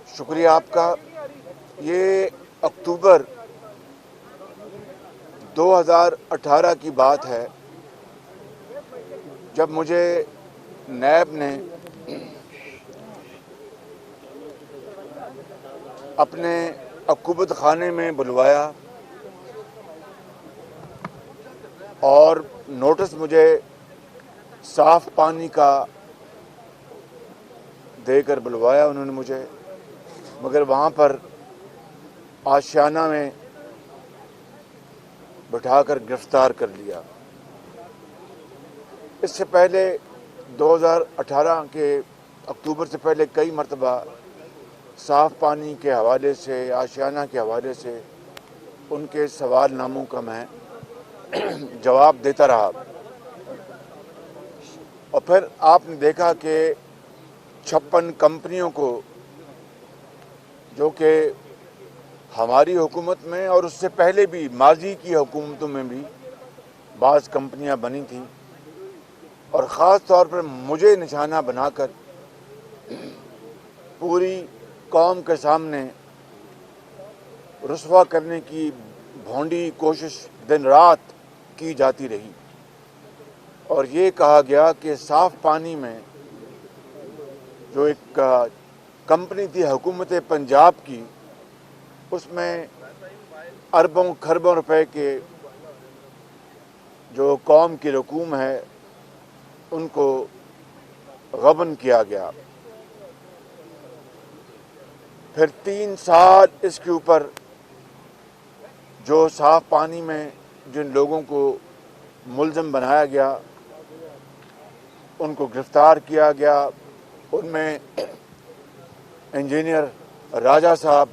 شکریہ آپ کا. یہ اکتوبر 2018 کی بات ہے جب مجھے نیب نے اپنے عقوبت خانے میں بلوایا اور نوٹس مجھے صاف پانی کا دے کر بلوایا انہوں نے مجھے، مگر وہاں پر آشیانہ میں بٹھا کر گرفتار کر لیا. اس سے پہلے 2018 کے اکتوبر سے پہلے کئی مرتبہ صاف پانی کے حوالے سے، آشیانہ کے حوالے سے ان کے سوال ناموں کا میں جواب دیتا رہا. اور پھر آپ نے دیکھا کہ 56 کمپنیوں کو، جو کہ ہماری حکومت میں اور اس سے پہلے بھی ماضی کی حکومتوں میں بھی بعض کمپنیاں بنی تھیں، اور خاص طور پر مجھے نشانہ بنا کر پوری قوم کے سامنے رسوا کرنے کی بھونڈی کوشش دن رات کی جاتی رہی. اور یہ کہا گیا کہ صاف پانی میں جو ایک کمپنی تھی حکومت پنجاب کی، اس میں اربوں کھربوں روپے کے جو قوم کی رقوم ہے ان کو غبن کیا گیا. پھر 3 سال اس کے اوپر جو صاف پانی میں جن لوگوں کو ملزم بنایا گیا ان کو گرفتار کیا گیا. ان میں انجینئر راجہ صاحب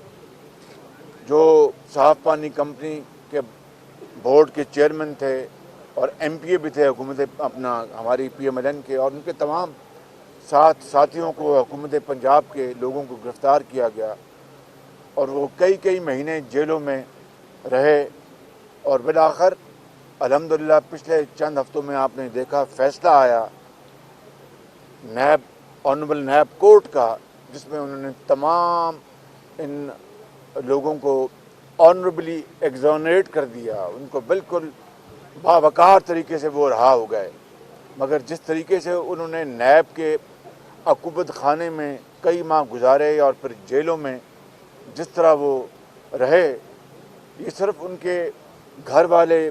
جو صاف پانی کمپنی کے بورڈ کے چیئرمین تھے اور ایم پی اے بھی تھے حکومت ہماری پی ایم ایل این کے، اور ان کے تمام ساتھیوں کو حکومت پنجاب کے لوگوں کو گرفتار کیا گیا اور وہ کئی مہینے جیلوں میں رہے. اور بالآخر الحمدللہ پچھلے چند ہفتوں میں آپ نے دیکھا فیصلہ آیا آنریبل نیب کورٹ کا، جس میں انہوں نے تمام ان لوگوں کو آنریبلی ایگزونریٹ کر دیا. ان کو بالکل باوقار طریقے سے وہ رہا ہو گئے. مگر جس طریقے سے انہوں نے نیب کے عقوبت خانے میں کئی ماہ گزارے اور پھر جیلوں میں جس طرح وہ رہے، یہ صرف ان کے گھر والے،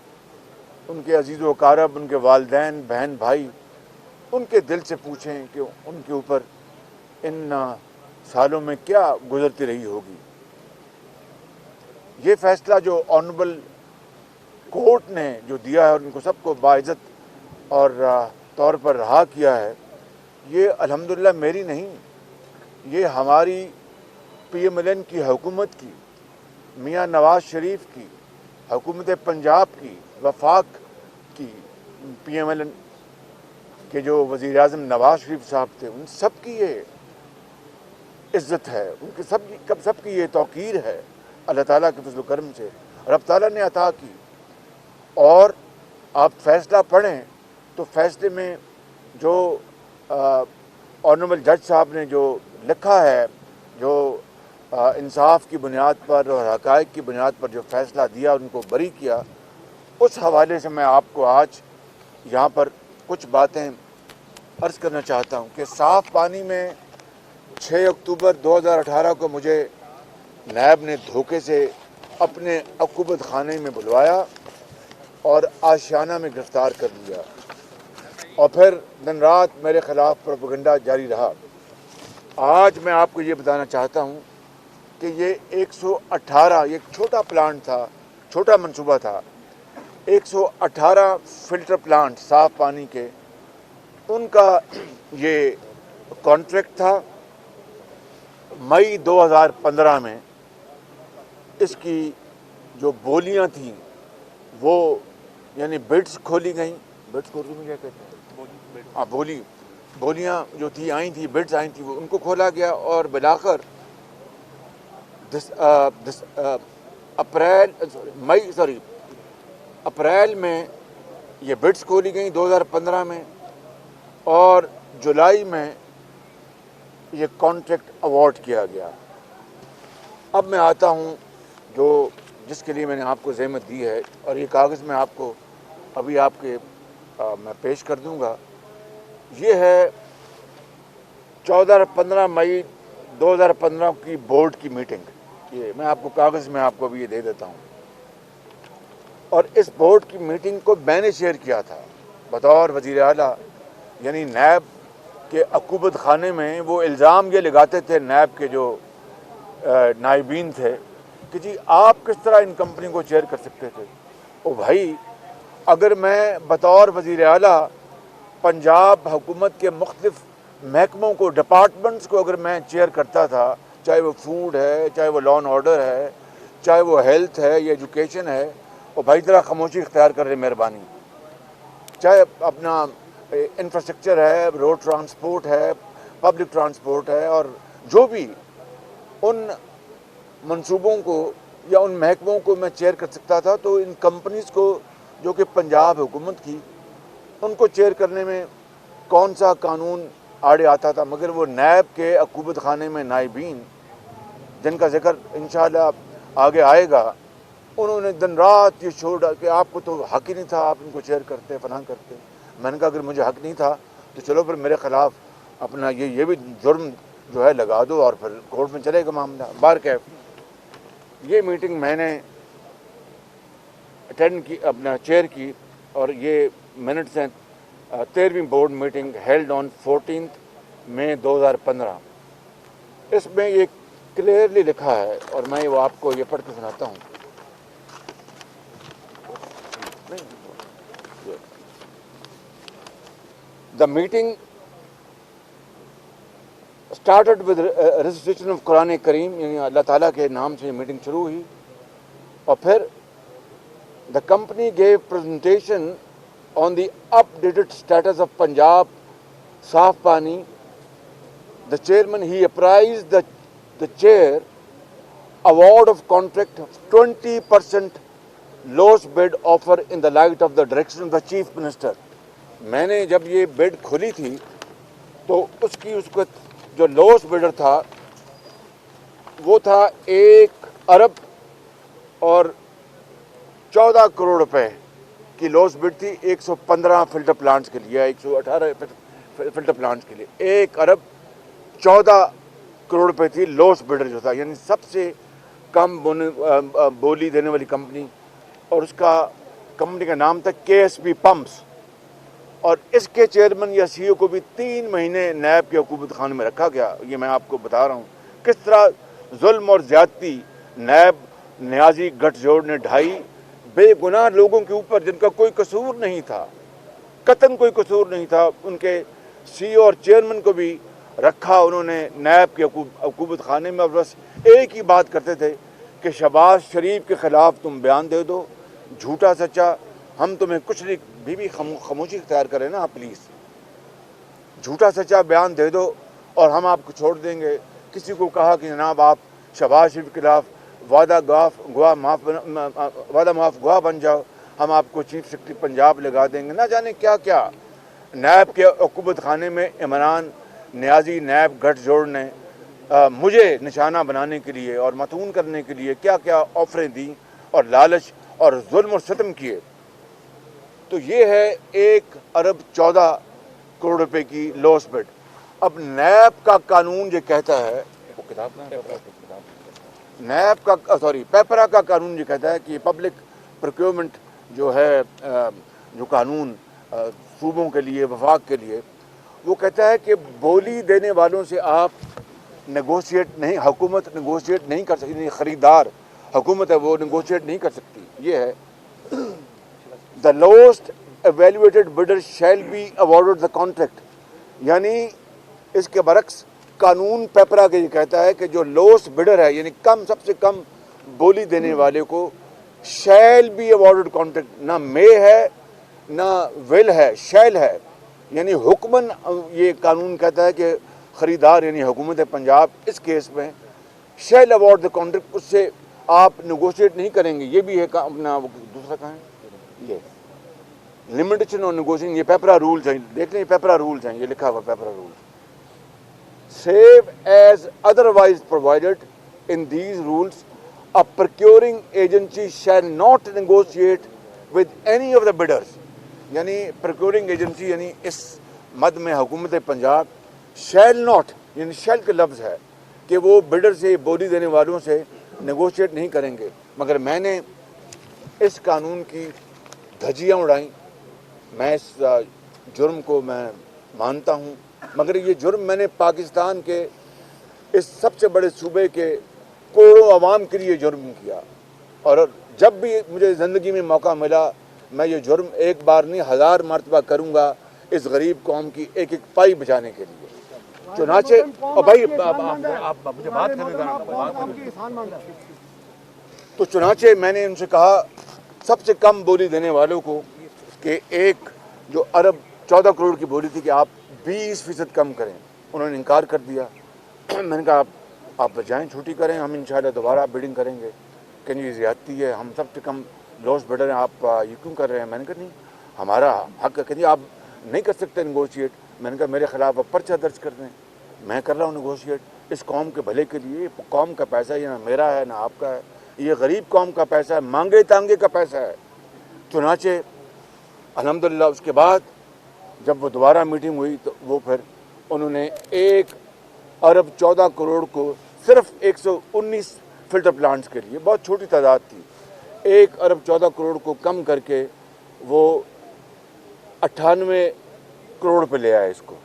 ان کے عزیز و اقارب، ان کے والدین، بہن بھائی، ان کے دل سے پوچھیں کہ ان کے اوپر ان سالوں میں کیا گزرتی رہی ہوگی. یہ فیصلہ جو آنریبل کورٹ نے جو دیا ہے اور ان کو سب کو باعزت اور طور پر رہا کیا ہے، یہ الحمدللہ میری نہیں، یہ ہماری پی ایم ایل این کی حکومت کی، میاں نواز شریف کی، حکومت پنجاب کی، وفاق کی، پی ایم ایل این کے جو وزیر اعظم نواز شریف صاحب تھے، ان سب کی یہ عزت ہے، ان کے سب کی یہ توقیر ہے اللہ تعالیٰ کے فضل و کرم سے. رب تعالیٰ نے عطا کی. اور آپ فیصلہ پڑھیں تو فیصلے میں جو آنریبل جج صاحب نے جو لکھا ہے، جو انصاف کی بنیاد پر اور حقائق کی بنیاد پر جو فیصلہ دیا، ان کو بری کیا، اس حوالے سے میں آپ کو آج یہاں پر کچھ باتیں عرض کرنا چاہتا ہوں کہ صاف پانی میں 6 اکتوبر 2018 کو مجھے نیب نے دھوکے سے اپنے عقوبت خانے میں بلوایا اور آشیانہ میں گرفتار کر لیا، اور پھر دن رات میرے خلاف پروپیگنڈا جاری رہا. آج میں آپ کو یہ بتانا چاہتا ہوں کہ یہ 118 یہ ایک چھوٹا پلانٹ تھا، چھوٹا منصوبہ تھا. 118 فلٹر پلانٹ صاف پانی کے، ان کا یہ کانٹریکٹ تھا. مئی 2015 میں اس کی جو بولیاں تھیں وہ یعنی بڈس کھولی گئیں. بڈس کو اردو میں کیا کہتے ہیں؟ ہاں، بولیاں جو تھی آئی تھیں، بڈس آئی تھیں، ان کو کھولا گیا. اور بالآخر اپریل میں یہ بڈس کھولی گئیں 2015 میں. اور جولائی میں یہ کانٹریکٹ اوارڈ کیا گیا۔ اب میں آتا ہوں جس کے لیے میں نے آپ کو زحمت دی ہے، اور یہ کاغذ میں آپ کو ابھی میں پیش کر دوں گا۔ یہ ہے 14 اور 15 مئی 2015 کی بورڈ کی میٹنگ۔ یہ میں آپ کو کاغذ میں آپ کو ابھی یہ دے دیتا ہوں، اور اس بورڈ کی میٹنگ کو میں نے چیئر کیا تھا بطور وزیر اعلیٰ۔ یعنی نیب کے عقوبت خانے میں وہ الزام یہ لگاتے تھے نیب کے جو نائبین تھے کہ جی آپ کس طرح ان کمپنی کو چیئر کر سکتے تھے۔ او بھائی، اگر میں بطور وزیر اعلیٰ پنجاب حکومت کے مختلف محکموں کو، ڈپارٹمنٹس کو اگر میں چیئر کرتا تھا، چاہے وہ فوڈ ہے، چاہے وہ لا اینڈ آرڈر ہے، چاہے وہ ہیلتھ ہے یا ایجوکیشن ہے، اور بھائی ذرا خاموشی اختیار کر رہے مہربانی، چاہے اپنا انفراسٹرکچر ہے، روڈ ٹرانسپورٹ ہے، پبلک ٹرانسپورٹ ہے، اور جو بھی ان منصوبوں کو یا ان محکموں کو میں چیئر کر سکتا تھا، تو ان کمپنیز کو جو کہ پنجاب حکومت کی، ان کو چیئر کرنے میں کون سا قانون آڑے آتا تھا؟ مگر وہ نیب کے عقوبت خانے میں نائبین، جن کا ذکر انشاءاللہ آگے آئے گا، انہوں نے دن رات یہ چھوڑا کہ آپ کو تو حق ہی نہیں تھا، آپ ان کو چیئر کرتے، فلاں کرتے۔ میں نے کہا اگر مجھے حق نہیں تھا تو چلو پھر میرے خلاف اپنا یہ بھی جرم جو ہے لگا دو، اور پھر کورٹ میں چلے گا معاملہ۔ بہرکیف یہ میٹنگ میں نے اٹینڈ کی، اپنا چیئر کی، اور یہ منٹس ہیں 13ویں بورڈ میٹنگ ہیلڈ آن 14 مئی 2015۔ اس میں یہ کلیئرلی لکھا ہے، اور میں وہ آپ کو یہ پڑھ کے سناتا ہوں۔ The meeting started with recitation of قرآن کریم، یعنی اللہ تعالیٰ کے نام سے یہ میٹنگ شروع ہوئی، اور پھر the company gave presentation on the updated status of Punjab Saaf Pani. The chairman, he apprised the chair award of contract of 20% lowest bid offer in the light of the direction of the chief minister. میں نے جب یہ بڈ کھلی تھی تو اس کو جو lost بڈر تھا وہ تھا 1 ارب اور 14 کروڑ روپے کی لوسٹ بڈ تھی 115 فلٹر پلانٹس کے لیے، 118 فلٹر پلانٹس کے لیے 1 ارب 14 کروڑ روپے تھی لوسٹ بڈر جو تھا، یعنی سب سے کم بولی دینے والی کمپنی، اور اس کا کمپنی کا نام تھا KSP پمپس۔ اور اس کے چیئرمین یا CEO کو بھی 3 مہینے نیب کے حکومت خانے میں رکھا گیا۔ یہ میں آپ کو بتا رہا ہوں کس طرح ظلم اور زیادتی نیب نیازی گٹھ جوڑ نے ڈھائی بے گناہ لوگوں کے اوپر، جن کا کوئی قصور نہیں تھا، قطعاً کوئی قصور نہیں تھا۔ ان کے CEO اور چیئرمین کو بھی رکھا انہوں نے نیب کے حکومت خانے میں، اور بس ایک ہی بات کرتے تھے کہ شہباز شریف کے خلاف تم بیان دے دو، جھوٹا سچا ہم تمہیں کچھ نہیں، بھی خاموشی اختیار کریں نا آپ پلیز، جھوٹا سچا بیان دے دو اور ہم آپ کو چھوڑ دیں گے۔ کسی کو کہا کہ جناب آپ شہباز شریف کے خلاف وعدہ معاف گواہ بن جاؤ، ہم آپ کو چیف سیکرٹری پنجاب لگا دیں گے، نہ جانے کیا کیا۔ نیب کے حکومت خانے میں عمران نیازی نیب گٹھ جوڑ نے مجھے نشانہ بنانے کے لیے اور متون کرنے کے لیے کیا کیا آفریں دیں اور لالچ اور ظلم اور ستم کیے۔ تو یہ ہے 1 ارب 14 کروڑ روپے کی لوس بڈ۔ اب نیب کا قانون یہ کہتا ہے، نیب کا پیپرا کا قانون یہ کہتا ہے کہ پبلک پروکیورمنٹ جو ہے، جو قانون صوبوں کے لیے، وفاق کے لیے، وہ کہتا ہے کہ بولی دینے والوں سے آپ نیگوشیٹ نہیں، حکومت نیگوشیٹ نہیں کر سکتی، خریدار حکومت ہے وہ نیگوشیٹ نہیں کر سکتی۔ یہ ہے the lowest evaluated bidder shall be awarded the contract، یعنی اس کے برعکس قانون پیپرا کے یہ کہتا ہے کہ جو lowest bidder ہے، یعنی سب سے کم بولی دینے والے کو shall be awarded contract، نہ may ہے نہ will ہے، shall ہے، یعنی حکمن یہ قانون کہتا ہے کہ خریدار یعنی حکومت پنجاب اس کیس میں shall award the contract، اس سے آپ نیگوشیٹ نہیں کریں گے۔ یہ بھی ہے اپنا دوسرا کہاں ہے، लिमिटेशन ऑन नेगोशिएशन, ये पेपरा रूल्स हैं, देख लें ये पेपरा रूल्स हैं, ये लिखा हुआ PPRA rules. Save as otherwise provided in these rules a procuring agency shall not negotiate with any of the bidders। यानी procuring agency यानी इस मद में हुकूमत पंजाब shall not यानी shall के लफ्ज़ है कि वो बिडर से, बोली देने वालों से नेगोशिएट नहीं करेंगे। मगर मैंने इस कानून की धज्जियाँ उड़ाई, मैं इस जुर्म को मैं मानता हूँ, मगर ये जुर्म मैंने पाकिस्तान के इस सबसे बड़े सूबे के करोड़ों आवाम के लिए जुर्म किया। और जब भी मुझे ज़िंदगी में मौका मिला मैं ये जुर्म एक बार नहीं 1000 मरतबा करूँगा इस गरीब कौम की एक एक पाई बचाने के लिए। चुनाचे और भाई आप मुझे बात करने तो चुनाचे मैंने उनसे कहा सबसे कम बोली देने वालों को कि एक जो अरब 14 करोड़ की बोली थी कि आप 20% कम करें, उन्होंने इनकार कर दिया। मैंने कहा आप बजाएं छुट्टी करें, हम इंशाल्लाह दोबारा बिडिंग करेंगे। कहीं ये ज़्यादती है, हम सबसे कम लॉस बिडर हैं, आप ये क्यों कर रहे हैं? मैंने कहा नहीं हमारा हक है। कहीं आप नहीं कर सकते नेगोशिएट। मैंने कहा मेरे खिलाफ आप पर्चा दर्ज कर दें, मैं कर रहा हूँ नेगोशिएट इस कौम के भले के लिए। कौम का पैसा ये ना मेरा है ना आपका है, ये गरीब कौम का पैसा है, मांगे तांगे का पैसा है। चुनाचे अल्हम्दुलिल्लाह उसके बाद जब वो दोबारा मीटिंग हुई तो वो फिर उन्होंने 1 अरब 14 करोड़ को सिर्फ 119 फिल्टर प्लांट्स के लिए, बहुत छोटी तादाद थी, 1 अरब 14 करोड़ को कम करके वो 98 करोड़ पे ले आए इसको।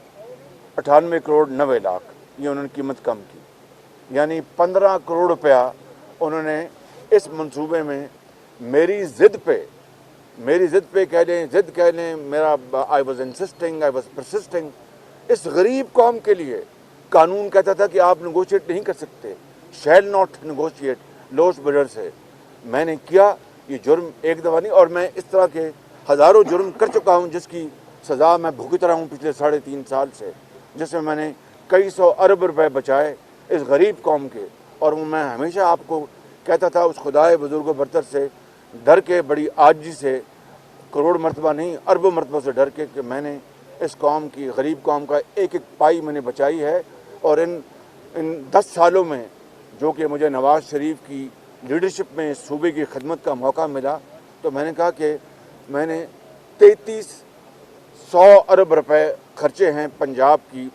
98 करोड़ 90 लाख ये उन्होंने कीमत कम की, यानी 15 करोड़ रुपया उन्होंने इस मंसूबे में मेरी ज़िद पे कह लें, ज़िद कह लें, मेरा I was insisting, I was persisting. इस गरीब कौम के लिए कानून कहता था कि आप नेगोशिएट नहीं कर सकते, shall not negotiate loss bidder से। मैंने किया ये जुर्म एक दफ़ा नहीं, और मैं इस तरह के हज़ारों जुर्म कर चुका हूँ जिसकी सज़ा मैं भुगत रहा हूँ पिछले 3.5 साल से, जिसमें मैंने कई सौ अरब रुपए बचाए इस गरीब कौम के। और मैं हमेशा आपको कहता था उस खुदाए बुजुर्ग बरतर से डर के, बड़ी आजी से, करोड़ मरतबा नहीं अरबों मरतबा से डर के, कि मैंने इस कौम की, गरीब कौम का एक एक पाई मैंने बचाई है। और इन 10 सालों में जो कि मुझे नवाज़ शरीफ की लीडरशिप में सूबे की खिदमत का मौका मिला, तो मैंने कहा कि मैंने 3300 अरब रुपए खर्चे हैं पंजाब की,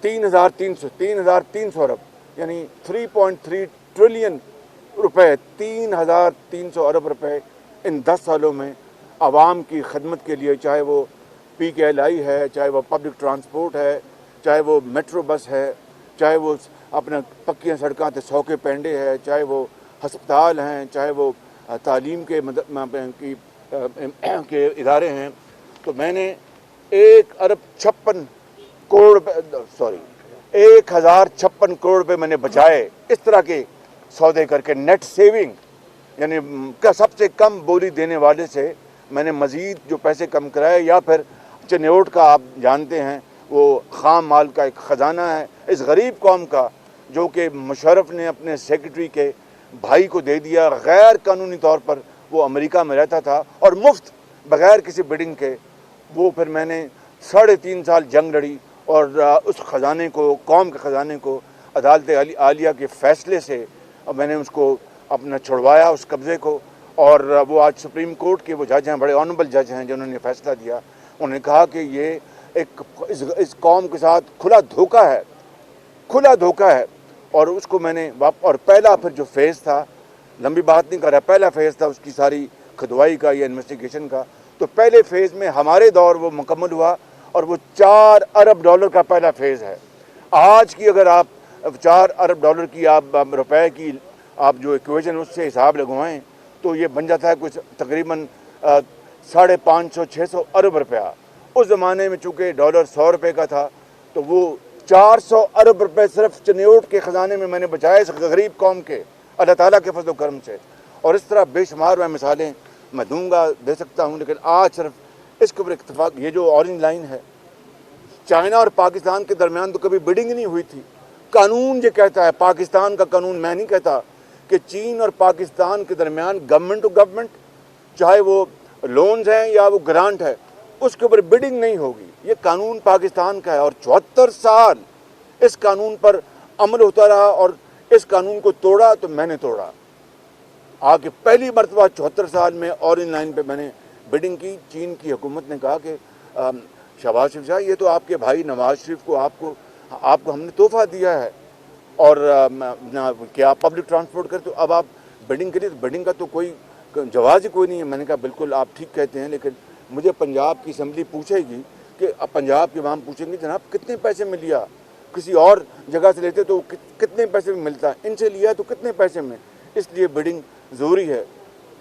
3,300 अरब यानी 3.3 ट्रिलियन रुपए, 3,300 अरब रुपए इन 10 सालों में आवाम की खिदमत के लिए, चाहे वो PKLI है, चाहे वो पब्लिक ट्रांसपोर्ट है, चाहे वो मेट्रो बस है, चाहे वो अपना पक्की सड़कों ते 100 के पेंडे है, चाहे वो हस्पताल हैं, चाहे वो तालीम के इदारे हैं। तो मैंने 1 अरब 56 करोड़ रुपये 1056 करोड़ रुपये मैंने बचाए इस तरह के सौदे करके। नेट सेविंग यानी सबसे कम बोली देने वाले से मैंने मज़ीद जो पैसे कम कराए। या फिर चनेओट का आप जानते हैं वो खाम माल का एक ख़जाना है इस गरीब कौम का, जो कि मुशर्रफ ने अपने सेक्रेटरी के भाई को दे दिया। गैर कानूनी तौर पर वो अमेरिका में रहता था और मुफ्त बग़ैर किसी बिडिंग के। वो फिर मैंने 3.5 साल जंग लड़ी और उस ख़जाने को, कौम के ख़जाने को अदालत आलिया के फ़ैसले से मैंने उसको अपना छुड़वाया उस कब्ज़े को। और वो आज सुप्रीम कोर्ट के वो जज हैं, बड़े ऑनरेबल जज हैं, जिन्होंने फ़ैसला दिया। उन्होंने कहा कि ये एक इस कौम के साथ खुला धोखा है। और उसको मैंने और पहला फिर जो फेज़ था, लंबी बात नहीं कर रहा, पहला फेज़ था उसकी सारी खुदवाई का या इन्वेस्टिगेशन का। तो पहले फेज़ में हमारे दौर वो मुकम्मल हुआ और वो $4 अरब का पहला फेज़ है। आज की अगर आप $4 अरब की आप रुपए की आप जो इक्वेशन उससे हिसाब लगवाएं तो ये बन जाता है कुछ तकरीबन 550-600 अरब रुपया। उस ज़माने में चूँकि डॉलर 100 रुपये का था तो वो 400 अरब रुपए सिर्फ चनेओट के ख़जाने में मैंने बचाए इस गरीब कौम के, अल्लाह ताला के फज़ल करम से। और इस तरह बेशुमार मैं मिसालें मैं दूंगा, दे सकता हूँ, लेकिन आज सिर्फ इसके ऊपर इत्तेफाक। ये जो ऑरेंज लाइन है, चाइना और पाकिस्तान के दरमियान तो कभी बिडिंग नहीं हुई थी। कानून ये कहता है, पाकिस्तान का कानून, मैं नहीं कहता, कि चीन और पाकिस्तान के दरमियान गवर्नमेंट टू गवर्नमेंट, चाहे वो लोन्स हैं या वो ग्रांट है, उसके ऊपर बिडिंग नहीं होगी। ये कानून पाकिस्तान का है और 74 साल इस कानून पर अमल होता रहा और इस कानून को तोड़ा तो मैंने तोड़ा। आगे पहली मरतबा 74 साल में ऑरेंज लाइन पे मैंने बिडिंग की। चीन की हुकूमत ने कहा कि शहबाज शरीफ साहब, ये तो आपके भाई नवाज शरीफ को आपको हमने तोहफा दिया है और क्या पब्लिक ट्रांसपोर्ट कर, तो अब आप बिडिंग करिए। तो बिडिंग का तो कोई जवाब ही कोई नहीं है। मैंने कहा बिल्कुल आप ठीक कहते हैं, लेकिन मुझे पंजाब की असम्बली पूछेगी कि अब पंजाब के इमाम पूछेंगे जनाब कितने पैसे में लिया, किसी और जगह से लेते तो कितने पैसे में मिलता, इनसे लिया तो कितने पैसे में। इसलिए बिडिंग ज़रूरी है।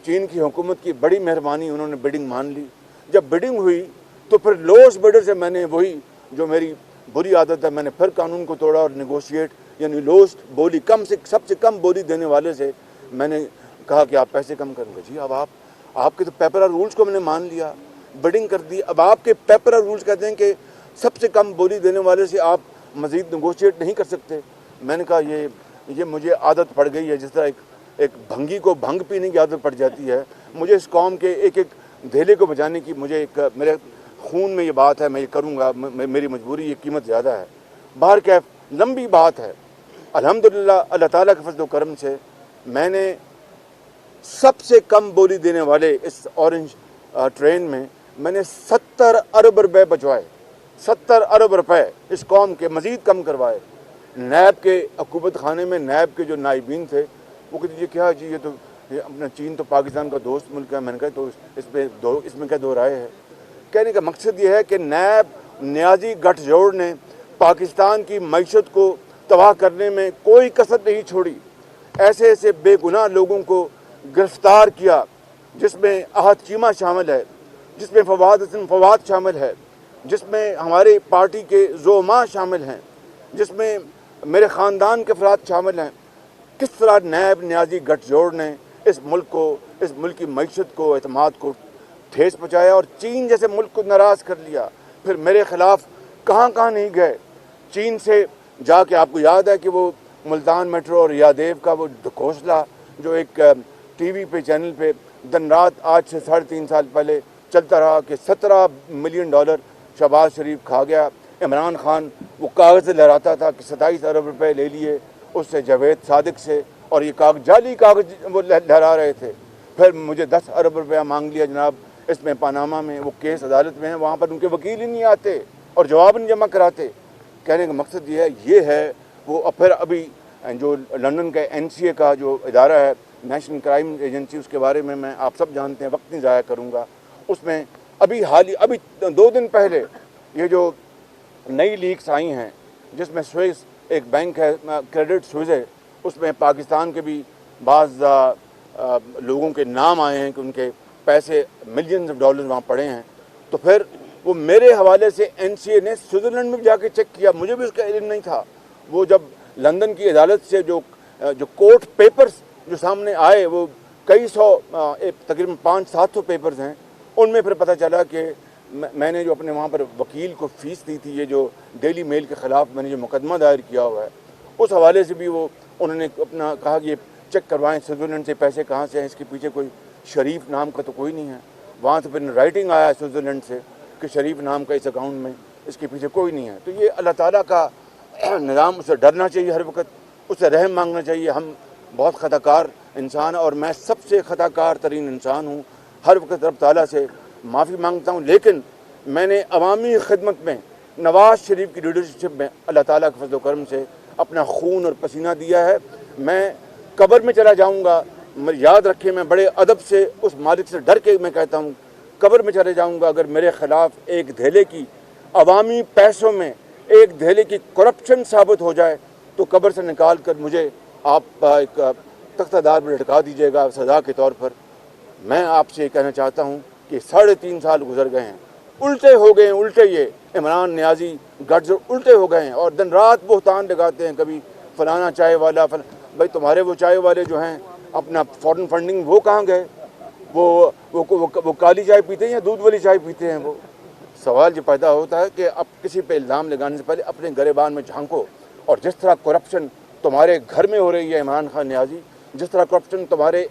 चीन की हुकूमत की बड़ी मेहरबानी, उन्होंने बिडिंग मान ली। जब बिडिंग हुई तो फिर लोएस्ट बिडर से मैंने वही जो मेरी बुरी आदत है, मैंने फिर कानून को तोड़ा और नेगोशिएट यानी लोएस्ट बोली सबसे कम बोली देने वाले से मैंने कहा कि आप पैसे कम करेंगे। जी अब आपके तो पेपर और रूल्स को मैंने मान लिया, बिडिंग कर दी। अब आपके पेपर और रूल्स कहते हैं कि सबसे कम बोली देने वाले से आप मज़ीद नेगोशिएट नहीं कर सकते। मैंने कहा ये मुझे आदत पड़ गई है, जिस तरह एक भंगी को भंग पीने की आदत पड़ जाती है। मुझे इस कौम के एक एक धेले को बचाने की मेरे खून में ये बात है, मैं ये करूँगा, मेरी मजबूरी, ये कीमत ज़्यादा है। बाहर कैफ लंबी बात है। अल्हम्दुलिल्लाह अल्लाह ताला के फज़ल व करम से मैंने सबसे कम बोली देने वाले इस ऑरेंज ट्रेन में मैंने 70 अरब रुपए बचवाए। 70 अरब रुपए इस कौम के मज़ीद कम करवाए। नैब के हुकूमत खाने में नैब के जो नाइबीन थे वो कहते क्या जी, ये अपना चीन तो पाकिस्तान का दोस्त मुल्क है। मैंने कहा तो इसमें क्या दो राय है। कहने का मकसद ये है कि नैब न्याजी गठजोड़ ने पाकिस्तान की मईशत को तबाह करने में कोई कसर नहीं छोड़ी। ऐसे ऐसे बेगुनाह लोगों को गिरफ्तार किया, जिसमें अहद चीमा शामिल है, जिसमें फवाद शामिल है, जिसमें हमारे पार्टी के ज़ोमा शामिल हैं, जिसमें मेरे ख़ानदान के अफराद शामिल हैं। किस तरह नैब न्याजी गठजोड़ ने इस मुल्क की मईशत को, एतमाद को ठेस पहुँचाया और चीन जैसे मुल्क को नाराज़ कर लिया। फिर मेरे ख़िलाफ़ कहाँ नहीं गए। चीन से जाके आपको याद है कि वो मुल्तान मेट्रो और यादेव का वो घोषला जो एक टीवी पे चैनल पे दिन रात आज से 3.5 साल पहले चलता रहा कि $17 मिलियन शहबाज शरीफ खा गया। इमरान खान वो कागज़ लहराता था कि 27 अरब रुपए ले लिए उससे, जावेद सादिक से, और ये जाली कागज़ वो लहरा रहे थे। फिर मुझे 10 अरब रुपया मांग लिया जनाब, इसमें पनामा में वो केस अदालत में है, वहाँ पर उनके वकील ही नहीं आते और जवाब नहीं जमा कराते। कहने का मकसद ये है वो फिर अभी जो लंदन का NCA का जो इदारा है, नेशनल क्राइम एजेंसी, उसके बारे में मैं आप सब जानते हैं, वक्त नहीं ज़ाया करूँगा। उसमें अभी 2 दिन पहले ये जो नई लीक्स आई हैं, जिसमें स्विस एक बैंक है, क्रेडिट स्विस है, उसमें पाकिस्तान के भी बाज़ लोगों के नाम आए हैं कि उनके पैसे मिलियंस ऑफ डॉलर वहाँ पड़े हैं। तो फिर वो मेरे हवाले से NCA ने स्विट्ज़रलैंड में जाके चेक किया, मुझे भी उसका इल्म नहीं था। वो जब लंदन की अदालत से जो कोर्ट पेपर्स जो सामने आए, वो कई सौ तकरीबन 500-700 पेपर्स हैं, उनमें फिर पता चला कि मैंने जो अपने वहाँ पर वकील को फ़ीस दी थी, ये जो डेली मेल के ख़िलाफ़ मैंने जो मुकदमा दायर किया हुआ है, उस हवाले से भी वो उन्होंने अपना कहा कि ये चेक करवाएं स्विट्ज़रलैंड से पैसे कहाँ से हैं, इसके पीछे कोई शरीफ नाम का तो कोई नहीं है। वहाँ से फिर राइटिंग आया स्विट्ज़रलैंड से कि शरीफ नाम का इस अकाउंट में, इसके पीछे कोई नहीं है। तो ये अल्लाह ताला का निज़ाम, उससे डरना चाहिए हर वक्त, उससे रहम मांगना चाहिए। हम बहुत ख़ताकार इंसान है और मैं सबसे ख़ताकार तरीन इंसान हूँ। हर वक्त रब ताला से माफ़ी मांगता हूँ, लेकिन मैंने अवामी खिदमत में नवाज शरीफ की लीडरशिप में अल्लाह ताला के फज़ल व करम से अपना खून और पसीना दिया है। मैं कब्र में चला जाऊँगा, याद रखें, मैं बड़े अदब से उस मालिक से डर के मैं कहता हूँ, कब्र में चले जाऊँगा अगर मेरे ख़िलाफ़ एक धेले की अवामी पैसों में एक धेले की करप्शन साबित हो जाए तो कब्र से निकाल कर मुझे आप एक तख्तादार पर लटका दीजिएगा सज़ा के तौर पर। मैं आपसे कहना चाहता हूँ कि 3.5 साल गुजर गए हैं, उल्टे हो गए हैं, उल्टे ये इमरान न्याजी गठजोड़ उल्टे हो गए हैं और दिन रात बोहतान लगाते हैं। कभी फलाना चाय वाला भाई तुम्हारे वो चाय वाले जो हैं अपना फॉरेन फंडिंग वो कहाँ गए? वो काली चाय पीते हैं या दूध वाली चाय पीते हैं? वो सवाल जो पैदा होता है कि अब किसी पे इल्ज़ाम लगाने से पहले अपने गिरेबान में झांको। और जिस तरह करप्शन तुम्हारे घर में हो रही है इमरान खान न्याजी, जिस तरह करप्शन तुम्हारे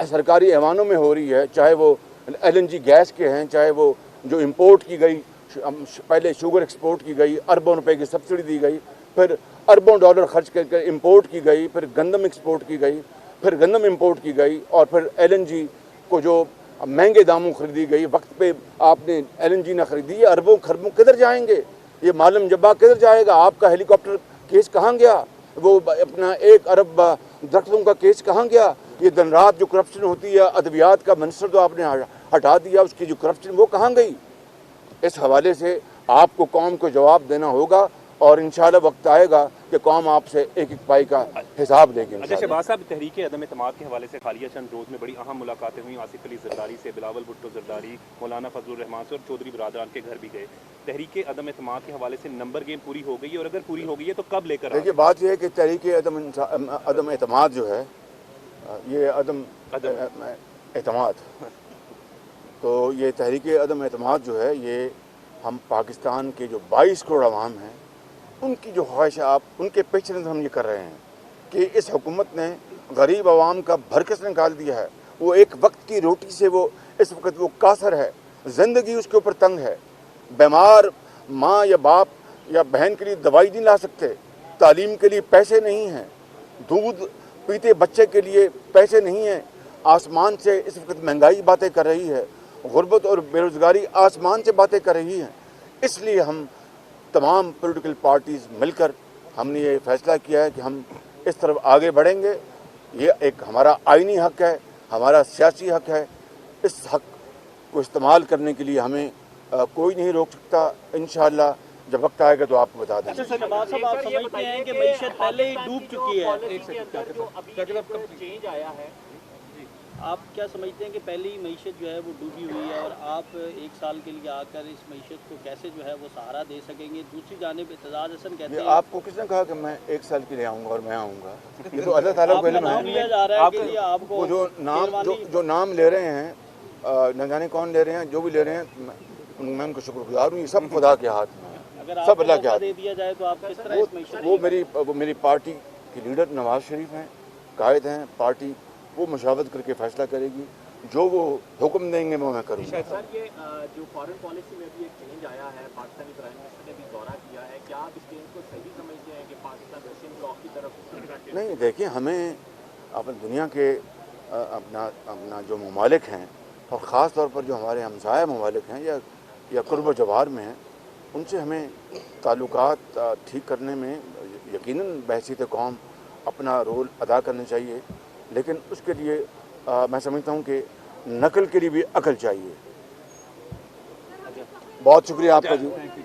सरकारी ऐवानों में हो रही है, चाहे वो LNG गैस के हैं, चाहे वो जो इंपोर्ट की गई, पहले शुगर एक्सपोर्ट की गई, अरबों रुपए की सब्सिडी दी गई, फिर अरबों डॉलर खर्च करके इंपोर्ट की गई, फिर गंदम एक्सपोर्ट की गई, फिर गंदम इंपोर्ट की गई, और फिर LNG को जो महंगे दामों खरीदी गई, वक्त पे आपने LNG ना खरीदी, ये अरबों खरबों किधर जाएंगे? ये मालूम जब्बा किधर जाएगा? आपका हेलीकॉप्टर केस कहाँ गया? वो अपना 1 अरब दरख्तों का केस कहाँ गया? ये दिन रात जो करप्शन होती है, अदवियात का मिनिस्टर तो आपने हटा दिया, उसकी जो करप्शन वो कहाँ गई? इस हवाले से आपको कौम को जवाब देना होगा, और इंशाल्लाह वक्त आएगा कि कौम आपसे एक एक पाई का हिसाब देगी। अच्छा शहबाज साहब, तहरीक अदम एतमाद के हवाले से हालिया चंद रोज़ में बड़ी अहम मुलाकातें हुई। आसिफ अली जरदारी से, बिलावल भुट्टो जरदारी, मौलाना फजलुर रहमान से और चौधरी बरादरान के घर भी गए। तहरीक अदम एतमाद के हवाले से नंबर गेम पूरी हो गई है, और अगर पूरी हो गई है तो कब लेकर? देखिए, बात यह है कि तहरीक अदम एतमाद जो है, ये अदम एतमाद, तो ये तहरीक अदम एतमाद जो है, ये हम पाकिस्तान के जो 22 करोड़ अवाम हैं, उनकी जो ख्वाहिश है, आप उनके पेश नज़र हम ये कर रहे हैं कि इस हुकूमत ने गरीब आवाम का भरकस निकाल दिया है। वो एक वक्त की रोटी से वो इस वक्त वो कासर है, ज़िंदगी उसके ऊपर तंग है। बीमार माँ या बाप या बहन के लिए दवाई नहीं ला सकते, तालीम के लिए पैसे नहीं हैं, दूध पीते बच्चे के लिए पैसे नहीं हैं। आसमान से इस वक्त महंगाई बातें कर रही है, गुर्बत और बेरोज़गारी आसमान से बातें कर रही हैं। इसलिए हम तमाम पॉलिटिकल पार्टीज़ मिलकर हमने ये फैसला किया है कि हम इस तरफ आगे बढ़ेंगे। ये एक हमारा आईनी हक है, हमारा सियासी हक है। इस हक को इस्तेमाल करने के लिए हमें कोई नहीं रोक सकता। इंशाअल्लाह जब वक्त आएगा तो आपको बता देंगे। अच्छा शहबाज साहब, आप समझते हैं कि मईशत पहले ही डूब चुकी है? चेंज आया है, आप क्या समझते हैं कि पहले ही मईशत जो है वो डूबी हुई है, और आप 1 साल के लिए आकर इस मईशत को कैसे जो है वो सहारा दे सकेंगे? दूसरी जानिब एतजाज हसन कहते हैं, आपको किसने कहा कि मैं 1 साल के लिए आऊँगा और मैं आऊँगा? ये तो अल्लाह ताला को इल्म नाम है। लिया जा रहा है कि ये आपको वो जो नाम ले रहे हैं, न जाने कौन ले रहे हैं, जो भी ले रहे हैं, मैं उनको शुक्रगुजार हूँ। ये सब खुदा के हाथ में है, अगर सब अल्लाह के हाथ दे दिया जाए तो आप किस तरह इस मईशत? वो मेरी पार्टी की लीडर नवाज शरीफ हैं, कायद हैं पार्टी, वो मशावरत करके फैसला करेगी। जो वो हुक्म देंगे वो मैं करूँगा। सर ये जो फॉरेन पॉलिसी में भी एक चेंज आया है, पाकिस्तानी प्राइम मिनिस्टर ने भी दौरा किया है, क्या आप इस चेंज को सही समझते हैं कि पाकिस्तान रशियन ब्लॉक की तरफ? नहीं, देखिए, हमें अपनी दुनिया के अपना जो ममालिक हैं, और ख़ास तौर पर जो हमारे हमसाया ममालिक हैं या कुर्ब जवार में हैं, उनसे हमें ताल्लुकात ठीक करने में यकीनन बहसीत कौम अपना रोल अदा करना चाहिए, लेकिन उसके लिए मैं समझता हूँ कि नकल के लिए भी अकल चाहिए। बहुत शुक्रिया आपका जी।